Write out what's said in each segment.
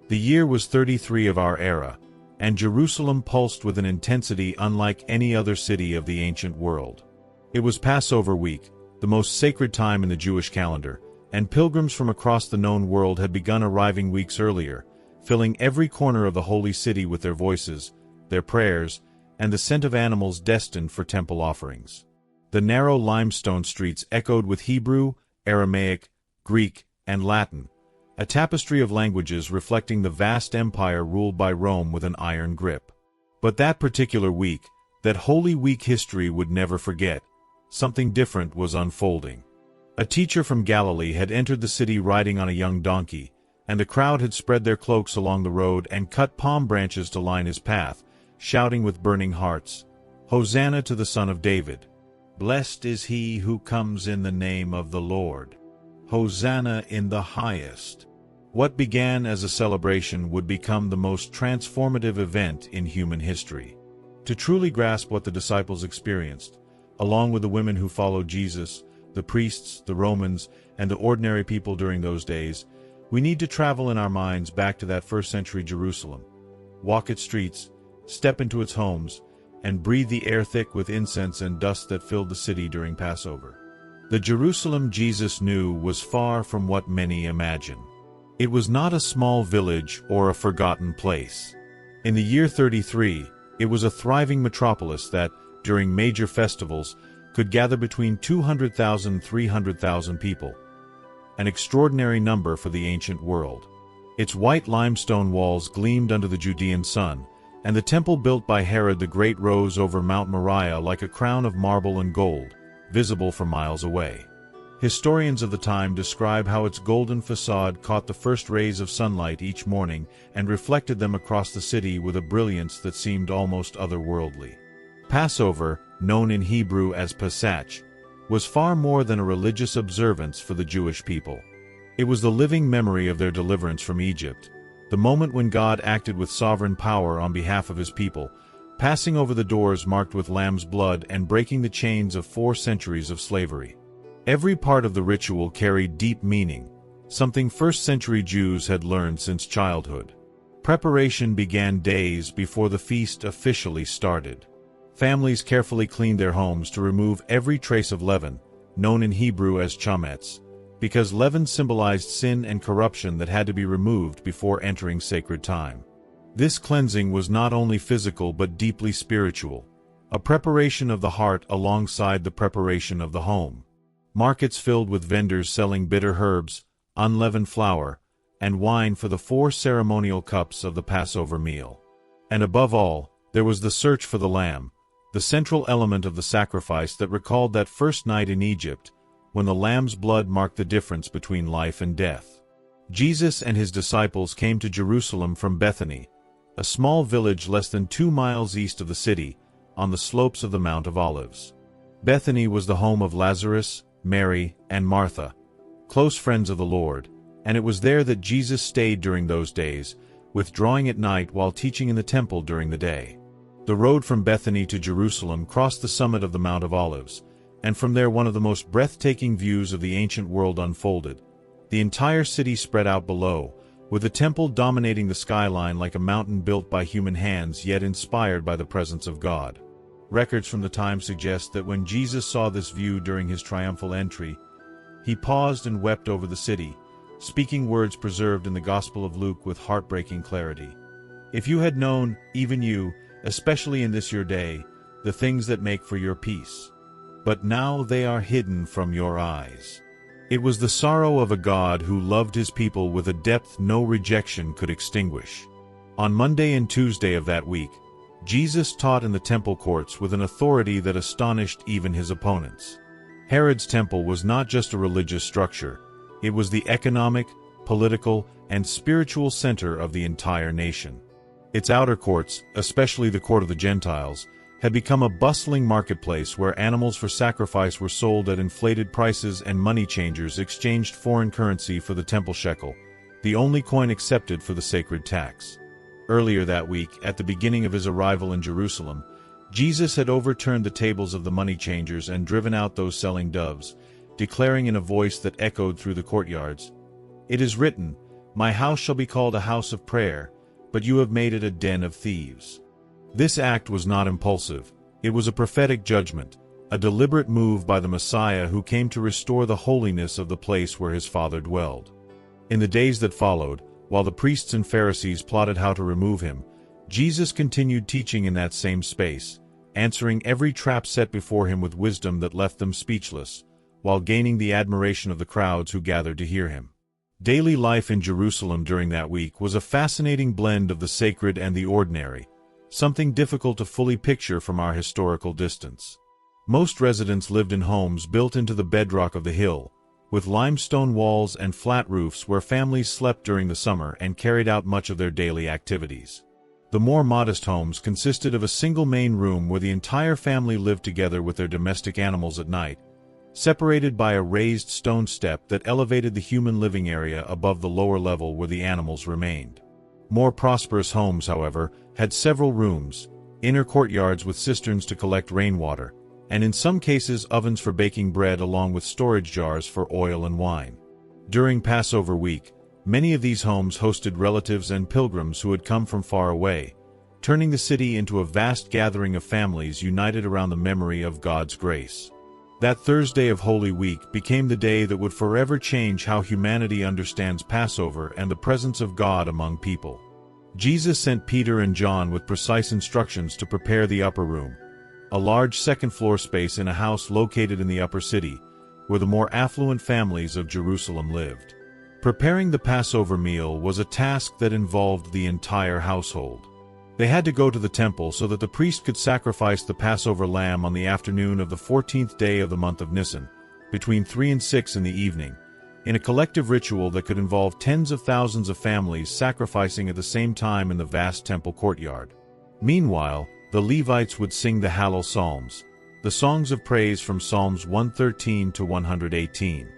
The year was 33 of our era, and Jerusalem pulsed with an intensity unlike any other city of the ancient world. It was Passover week, the most sacred time in the Jewish calendar, and pilgrims from across the known world had begun arriving weeks earlier, filling every corner of the holy city with their voices, their prayers, and the scent of animals destined for temple offerings. The narrow limestone streets echoed with Hebrew, Aramaic, Greek, and Latin, a tapestry of languages reflecting the vast empire ruled by Rome with an iron grip. But that particular week, that Holy Week history would never forget, something different was unfolding. A teacher from Galilee had entered the city riding on a young donkey, and the crowd had spread their cloaks along the road and cut palm branches to line his path, shouting with burning hearts, "Hosanna to the Son of David! Blessed is he who comes in the name of the Lord! Hosanna in the highest!" What began as a celebration would become the most transformative event in human history. To truly grasp what the disciples experienced, along with the women who followed Jesus, the priests, the Romans, and the ordinary people during those days, we need to travel in our minds back to that first-century Jerusalem, walk its streets, step into its homes, and breathe the air thick with incense and dust that filled the city during Passover. The Jerusalem Jesus knew was far from what many imagine. It was not a small village or a forgotten place. In the year 33, it was a thriving metropolis that, during major festivals, could gather between 200,000 and 300,000 people, an extraordinary number for the ancient world. Its white limestone walls gleamed under the Judean sun, and the temple built by Herod the Great rose over Mount Moriah like a crown of marble and gold, visible from miles away. Historians of the time describe how its golden facade caught the first rays of sunlight each morning and reflected them across the city with a brilliance that seemed almost otherworldly. Passover, known in Hebrew as Pesach, was far more than a religious observance for the Jewish people. It was the living memory of their deliverance from Egypt, the moment when God acted with sovereign power on behalf of his people, passing over the doors marked with lamb's blood and breaking the chains of 4 centuries of slavery. Every part of the ritual carried deep meaning, something first-century Jews had learned since childhood. Preparation began days before the feast officially started. Families carefully cleaned their homes to remove every trace of leaven, known in Hebrew as chametz, because leaven symbolized sin and corruption that had to be removed before entering sacred time. This cleansing was not only physical but deeply spiritual, a preparation of the heart alongside the preparation of the home. Markets filled with vendors selling bitter herbs, unleavened flour, and wine for the 4 ceremonial cups of the Passover meal. And above all, there was the search for the lamb, the central element of the sacrifice that recalled that first night in Egypt, when the lamb's blood marked the difference between life and death. Jesus and his disciples came to Jerusalem from Bethany, a small village less than 2 miles east of the city, on the slopes of the Mount of Olives. Bethany was the home of Lazarus, Mary, and Martha, close friends of the Lord, and it was there that Jesus stayed during those days, withdrawing at night while teaching in the temple during the day. The road from Bethany to Jerusalem crossed the summit of the Mount of Olives, and from there one of the most breathtaking views of the ancient world unfolded. The entire city spread out below, with the temple dominating the skyline like a mountain built by human hands yet inspired by the presence of God. Records from the time suggest that when Jesus saw this view during his triumphal entry, he paused and wept over the city, speaking words preserved in the Gospel of Luke with heartbreaking clarity. "If you had known, even you, especially in this your day, the things that make for your peace. But now they are hidden from your eyes." It was the sorrow of a God who loved his people with a depth no rejection could extinguish. On Monday and Tuesday of that week, Jesus taught in the temple courts with an authority that astonished even his opponents. Herod's temple was not just a religious structure, it was the economic, political, and spiritual center of the entire nation. Its outer courts, especially the court of the Gentiles, had become a bustling marketplace where animals for sacrifice were sold at inflated prices and money changers exchanged foreign currency for the temple shekel, the only coin accepted for the sacred tax. Earlier that week, at the beginning of his arrival in Jerusalem, Jesus had overturned the tables of the money changers and driven out those selling doves, declaring in a voice that echoed through the courtyards, "It is written, "My house shall be called a house of prayer, but you have made it a den of thieves." This act was not impulsive. It was a prophetic judgment, a deliberate move by the Messiah who came to restore the holiness of the place where his Father dwelled. In the days that followed, while the priests and Pharisees plotted how to remove him, Jesus continued teaching in that same space, answering every trap set before him with wisdom that left them speechless, while gaining the admiration of the crowds who gathered to hear him. Daily life in Jerusalem during that week was a fascinating blend of the sacred and the ordinary, something difficult to fully picture from our historical distance. Most residents lived in homes built into the bedrock of the hill, with limestone walls and flat roofs where families slept during the summer and carried out much of their daily activities. The more modest homes consisted of a single main room where the entire family lived together with their domestic animals at night, separated by a raised stone step that elevated the human living area above the lower level where the animals remained. More prosperous homes, however, had several rooms, inner courtyards with cisterns to collect rainwater, and in some cases ovens for baking bread along with storage jars for oil and wine. During Passover week, many of these homes hosted relatives and pilgrims who had come from far away, turning the city into a vast gathering of families united around the memory of God's grace. That Thursday of Holy Week became the day that would forever change how humanity understands Passover and the presence of God among people. Jesus sent Peter and John with precise instructions to prepare the upper room, a large second-floor space in a house located in the upper city, where the more affluent families of Jerusalem lived. Preparing the Passover meal was a task that involved the entire household. They had to go to the temple so that the priest could sacrifice the Passover lamb on the afternoon of the 14th day of the month of Nisan, between 3 and 6 in the evening, in a collective ritual that could involve tens of thousands of families sacrificing at the same time in the vast temple courtyard. Meanwhile, the Levites would sing the Hallel Psalms, the songs of praise from Psalms 113 to 118.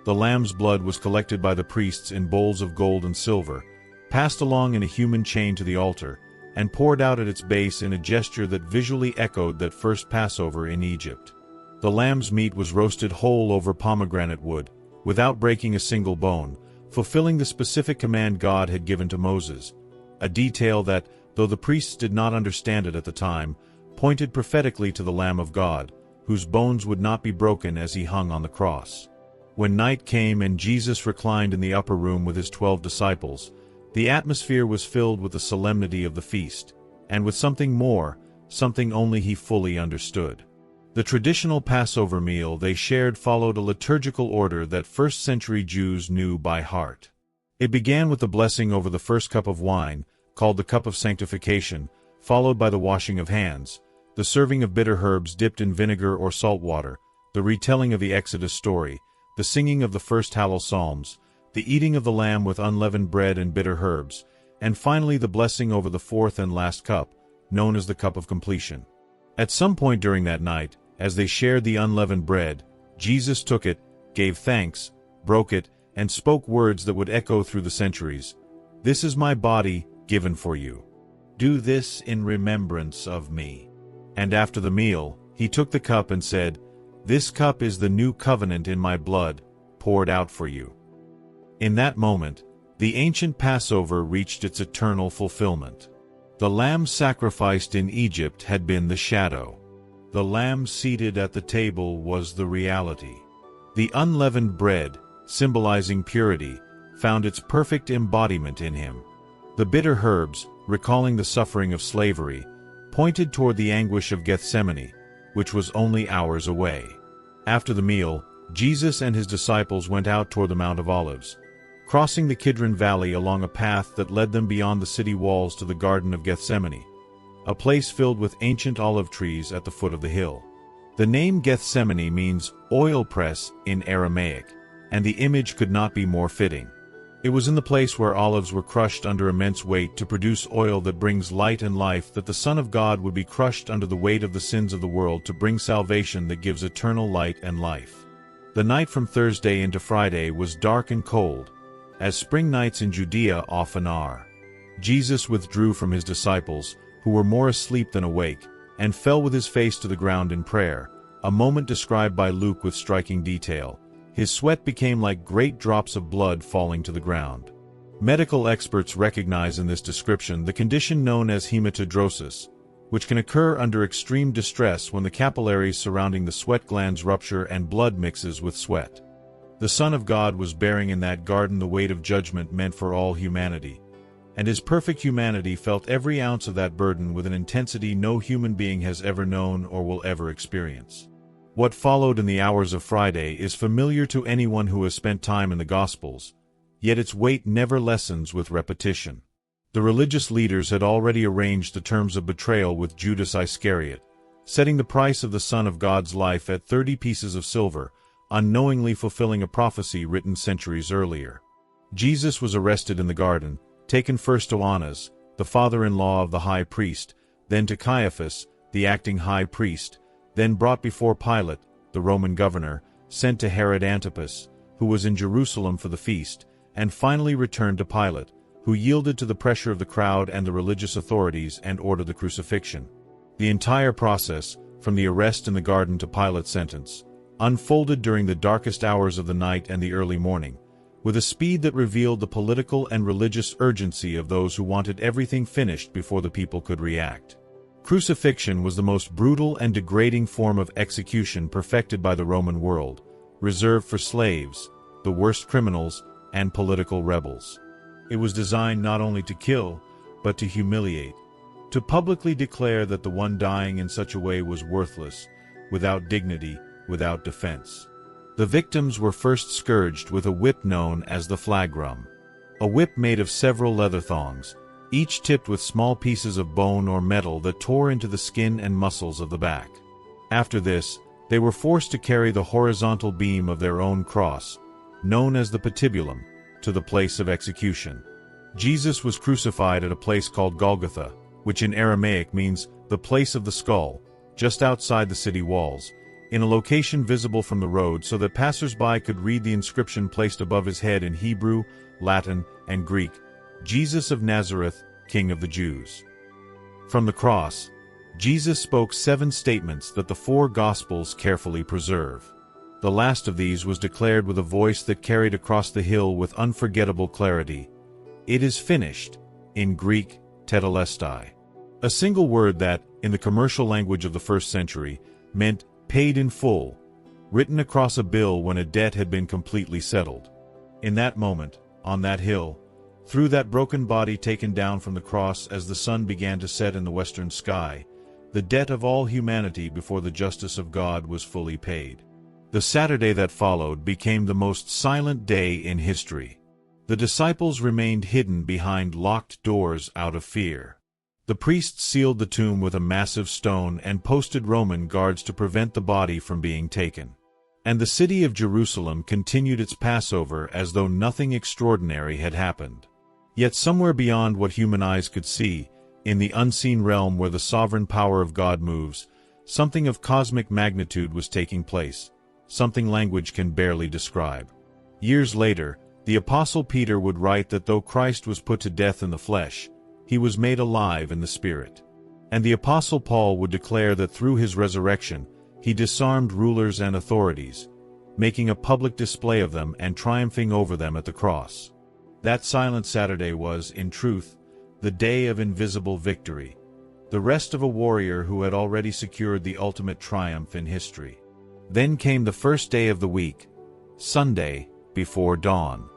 The lamb's blood was collected by the priests in bowls of gold and silver, passed along in a human chain to the altar, and poured out at its base in a gesture that visually echoed that first Passover in Egypt. The lamb's meat was roasted whole over pomegranate wood, without breaking a single bone, fulfilling the specific command God had given to Moses, a detail that, though the priests did not understand it at the time, pointed prophetically to the Lamb of God, whose bones would not be broken as he hung on the cross. When night came and Jesus reclined in the upper room with his 12 disciples, the atmosphere was filled with the solemnity of the feast, and with something more, something only he fully understood. The traditional Passover meal they shared followed a liturgical order that first-century Jews knew by heart. It began with the blessing over the first cup of wine, called the cup of sanctification, followed by the washing of hands, the serving of bitter herbs dipped in vinegar or salt water, the retelling of the Exodus story, the singing of the first Hallel Psalms, the eating of the lamb with unleavened bread and bitter herbs, and finally the blessing over the fourth and last cup, known as the cup of completion. At some point during that night, as they shared the unleavened bread, Jesus took it, gave thanks, broke it, and spoke words that would echo through the centuries. "This is my body, given for you. Do this in remembrance of me." And after the meal, he took the cup and said, "This cup is the new covenant in my blood, poured out for you." In that moment, the ancient Passover reached its eternal fulfillment. The lamb sacrificed in Egypt had been the shadow. The lamb seated at the table was the reality. The unleavened bread, symbolizing purity, found its perfect embodiment in him. The bitter herbs, recalling the suffering of slavery, pointed toward the anguish of Gethsemane, which was only hours away. After the meal, Jesus and his disciples went out toward the Mount of Olives, crossing the Kidron Valley along a path that led them beyond the city walls to the Garden of Gethsemane, a place filled with ancient olive trees at the foot of the hill. The name Gethsemane means oil press in Aramaic, and the image could not be more fitting. It was in the place where olives were crushed under immense weight to produce oil that brings light and life that the Son of God would be crushed under the weight of the sins of the world to bring salvation that gives eternal light and life. The night from Thursday into Friday was dark and cold, as spring nights in Judea often are. Jesus withdrew from his disciples, who were more asleep than awake, and fell with his face to the ground in prayer, a moment described by Luke with striking detail. His sweat became like great drops of blood falling to the ground. Medical experts recognize in this description the condition known as hematidrosis, which can occur under extreme distress when the capillaries surrounding the sweat glands rupture and blood mixes with sweat. The Son of God was bearing in that garden the weight of judgment meant for all humanity, and his perfect humanity felt every ounce of that burden with an intensity no human being has ever known or will ever experience. What followed in the hours of Friday is familiar to anyone who has spent time in the Gospels, yet its weight never lessens with repetition. The religious leaders had already arranged the terms of betrayal with Judas Iscariot, setting the price of the Son of God's life at 30 pieces of silver, unknowingly fulfilling a prophecy written centuries earlier. Jesus was arrested in the garden, taken first to Annas, the father-in-law of the high priest, then to Caiaphas, the acting high priest, then brought before Pilate, the Roman governor, sent to Herod Antipas, who was in Jerusalem for the feast, and finally returned to Pilate, who yielded to the pressure of the crowd and the religious authorities and ordered the crucifixion. The entire process, from the arrest in the garden to Pilate's sentence, unfolded during the darkest hours of the night and the early morning, with a speed that revealed the political and religious urgency of those who wanted everything finished before the people could react. Crucifixion was the most brutal and degrading form of execution perfected by the Roman world, reserved for slaves, the worst criminals, and political rebels. It was designed not only to kill, but to humiliate, to publicly declare that the one dying in such a way was worthless, without dignity, without defense. The victims were first scourged with a whip known as the flagrum, a whip made of several leather thongs, each tipped with small pieces of bone or metal that tore into the skin and muscles of the back. After this, they were forced to carry the horizontal beam of their own cross, known as the patibulum, to the place of execution. Jesus was crucified at a place called Golgotha, which in Aramaic means the place of the skull, just outside the city walls, in a location visible from the road so that passers-by could read the inscription placed above his head in Hebrew, Latin, and Greek, Jesus of Nazareth, King of the Jews. From the cross, Jesus spoke 7 statements that the 4 Gospels carefully preserve. The last of these was declared with a voice that carried across the hill with unforgettable clarity. It is finished, in Greek, tetelestai. A single word that, in the commercial language of the first century, meant paid in full, written across a bill when a debt had been completely settled. In that moment, on that hill, through that broken body taken down from the cross as the sun began to set in the western sky, the debt of all humanity before the justice of God was fully paid. The Saturday that followed became the most silent day in history. The disciples remained hidden behind locked doors out of fear. The priests sealed the tomb with a massive stone and posted Roman guards to prevent the body from being taken. And the city of Jerusalem continued its Passover as though nothing extraordinary had happened. Yet somewhere beyond what human eyes could see, in the unseen realm where the sovereign power of God moves, something of cosmic magnitude was taking place, something language can barely describe. Years later, the Apostle Peter would write that though Christ was put to death in the flesh, he was made alive in the Spirit. And the Apostle Paul would declare that through his resurrection, he disarmed rulers and authorities, making a public display of them and triumphing over them at the cross. That silent Saturday was, in truth, the day of invisible victory, the rest of a warrior who had already secured the ultimate triumph in history. Then came the first day of the week, Sunday, before dawn.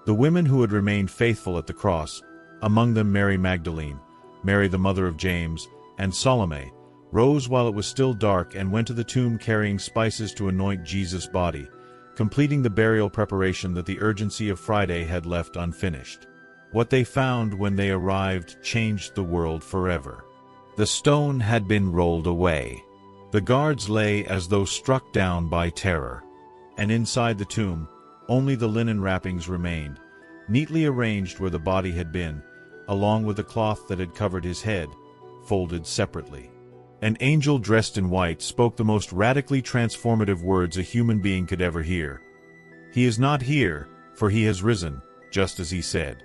The women who had remained faithful at the cross, among them Mary Magdalene, Mary the mother of James, and Salome, rose while it was still dark and went to the tomb carrying spices to anoint Jesus' body, completing the burial preparation that the urgency of Friday had left unfinished. What they found when they arrived changed the world forever. The stone had been rolled away. The guards lay as though struck down by terror. And inside the tomb, only the linen wrappings remained, neatly arranged where the body had been, along with the cloth that had covered his head, folded separately. An angel dressed in white spoke the most radically transformative words a human being could ever hear. He is not here, for he has risen, just as he said.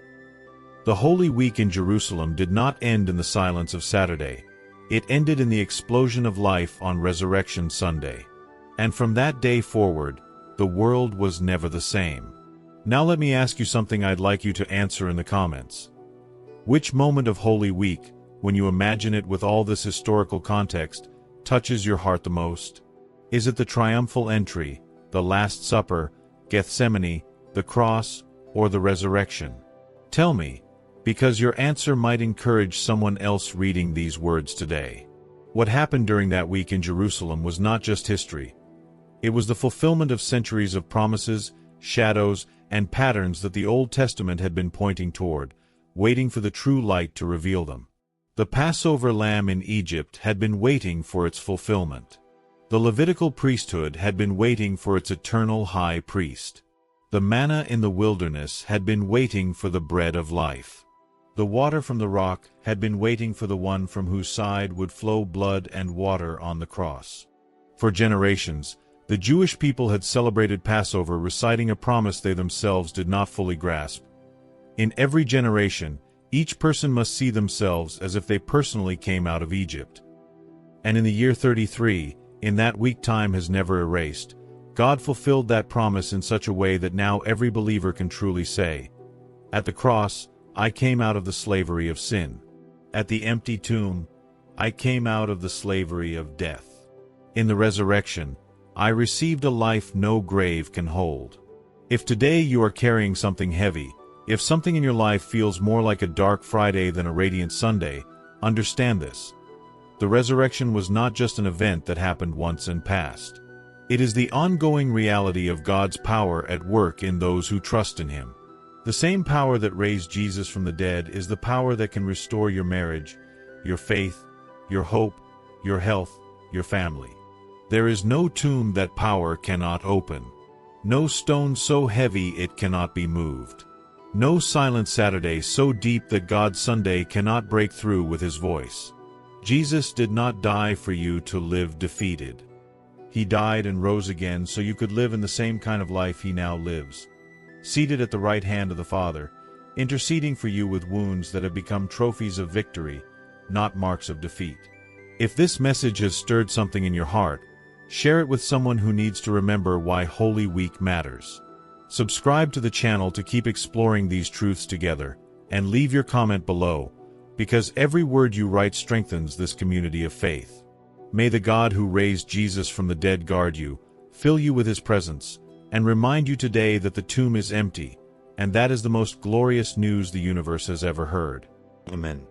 The Holy Week in Jerusalem did not end in the silence of Saturday. It ended in the explosion of life on Resurrection Sunday. And from that day forward, the world was never the same. Now let me ask you something I'd like you to answer in the comments. Which moment of Holy Week, when you imagine it with all this historical context, touches your heart the most? Is it the triumphal entry, the Last Supper, Gethsemane, the cross, or the resurrection? Tell me, because your answer might encourage someone else reading these words today. What happened during that week in Jerusalem was not just history. It was the fulfillment of centuries of promises, shadows, and patterns that the Old Testament had been pointing toward, waiting for the true light to reveal them. The Passover lamb in Egypt had been waiting for its fulfillment. The Levitical priesthood had been waiting for its eternal high priest. The manna in the wilderness had been waiting for the bread of life. The water from the rock had been waiting for the one from whose side would flow blood and water on the cross. For generations, the Jewish people had celebrated Passover reciting a promise they themselves did not fully grasp. In every generation, each person must see themselves as if they personally came out of Egypt. And in the year 33, in that week time has never erased, God fulfilled that promise in such a way that now every believer can truly say, "At the cross, I came out of the slavery of sin. At the empty tomb, I came out of the slavery of death. In the resurrection, I received a life no grave can hold." If today you are carrying something heavy, if something in your life feels more like a dark Friday than a radiant Sunday, understand this. The resurrection was not just an event that happened once and passed. It is the ongoing reality of God's power at work in those who trust in Him. The same power that raised Jesus from the dead is the power that can restore your marriage, your faith, your hope, your health, your family. There is no tomb that power cannot open. No stone so heavy it cannot be moved. No silent Saturday so deep that God's Sunday cannot break through with His voice. Jesus did not die for you to live defeated. He died and rose again so you could live in the same kind of life He now lives, seated at the right hand of the Father, interceding for you with wounds that have become trophies of victory, not marks of defeat. If this message has stirred something in your heart, share it with someone who needs to remember why Holy Week matters. Subscribe to the channel to keep exploring these truths together, and leave your comment below, because every word you write strengthens this community of faith. May the God who raised Jesus from the dead guard you, fill you with His presence, and remind you today that the tomb is empty, and that is the most glorious news the universe has ever heard. Amen.